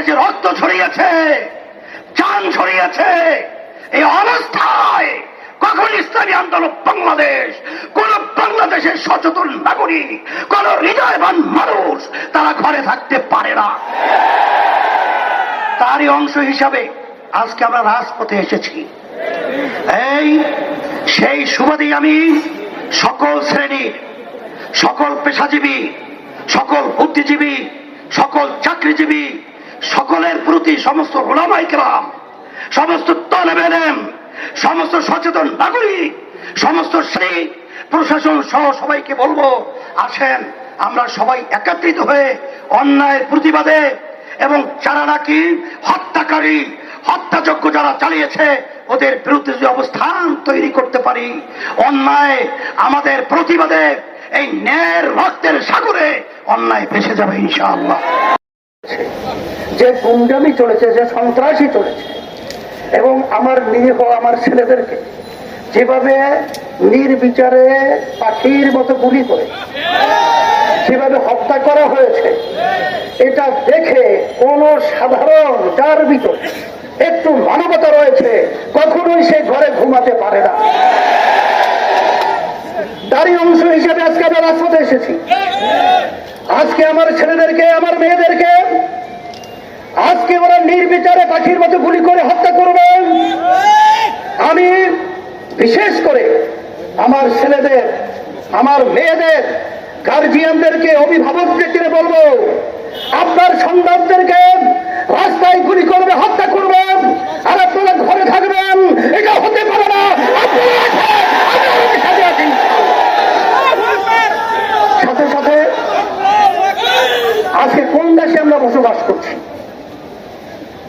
যে রক্ত ছড়িয়েছে, জান ছড়িয়েছে, এই অবস্থায় কখন ইসলামী আন্দোলন বাংলাদেশ, কোন বাংলাদেশের সচেতন নাগরিক, কোন হৃদয়বান মানুষ তারা ঘরে থাকতে পারে না। তারই অংশ হিসাবে আজকে আমরা রাজপথে এসেছি। সেই সুবাদেই আমি সকল শ্রেণীর, সকল পেশাজীবী, সকল বুদ্ধিজীবী, সকল চাকরিজীবী, সকলের প্রতি, সমস্ত উলামায়ে কেরাম, সমস্ত তালেবে ইলম, সমস্ত সচেতন নাগরিক, সমস্ত শ্রেণী প্রশাসন সহ সবাইকে বলবো, আসেন আমরা সবাই একত্রিত হয়ে অন্যায়ের প্রতিবাদে এবং যারা নাকি হত্যাকারী, হত্যাযজ্ঞ যারা চালিয়েছে ওদের বিরুদ্ধে যে অবস্থান তৈরি করতে পারি, অন্যায় আমাদের প্রতিবাদে এই ন্যায়ের রক্তের সাগরে অন্যায় ভেসে যাবে ইনশাআল্লাহ। যে গুন্ডামি চলেছে, যে সন্ত্রাসী চলেছে, এবং আমার নিরীহ আমার ছেলেদেরকে যেভাবে নির্বিচারে পাখির মতো গুলি করে যেভাবে হত্যা করা হয়েছে, এটা দেখে কোন সাধারণ যার ভিতর একটু মানবতা রয়েছে কখনোই সে ঘরে ঘুমাতে পারে না। তারই অংশ হিসেবে আজকে আমরা রাজপথে এসেছি। আজকে আমার ছেলেদেরকে, আমার মেয়েদেরকে আজকে ওরা নির্বিচারে পাখির মতো গুলি করে হত্যা করবে। আমি বিশেষ করে আমার ছেলেদের, আমার মেয়েদের গার্জিয়ানদেরকে, অভিভাবকদেরকে বলবো, আপনার সন্তানদেরকে রাস্তায় গুলি করবে, হত্যা করবেন, আর আপনারা ঘরে থাকবেন, এটা হতে পারে না। সাথে সাথে আজকে কোন দেশে আমরা বসবাস করছি?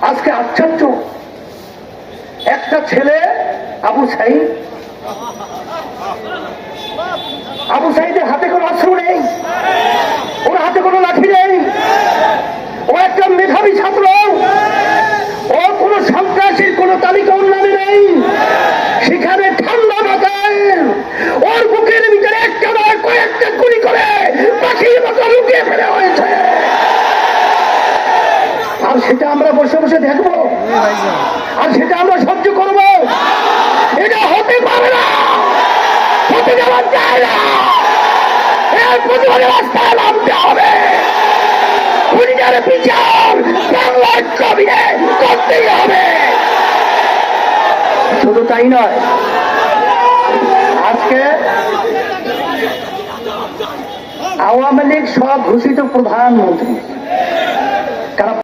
আজকে আশ্চর্য, একটা ছেলে আবু সাঈদের হাতে কোনো অস্ত্র নেই, ওর হাতে কোনো লাঠি নেই, ও একটা মেধাবী ছাত্র, ও কোনো সন্ত্রাসীর কোনো তালিকা ওর নামে নেই। সেখানে ঠান্ডা মাথায় ওর বুকের ভিতরে একটা নয় কয়েকটা গুলি করে পাখির মতো লুকিয়ে ফেলা হয়েছে। আর সেটা আমরা বসে বসে দেখবো, আর সেটা আমরা সহ্য করবো? এটা হতে পারে না, হতে দেওয়া যায় না। এর প্রতিবাদে রাস্তায় নামতে হবে। খুনিদের বিচার বাংলার জমিনে করতেই হবে। শুধু তাই নয়, আজকে আওয়ামী লীগ স্বঘোষিত প্রধানমন্ত্রী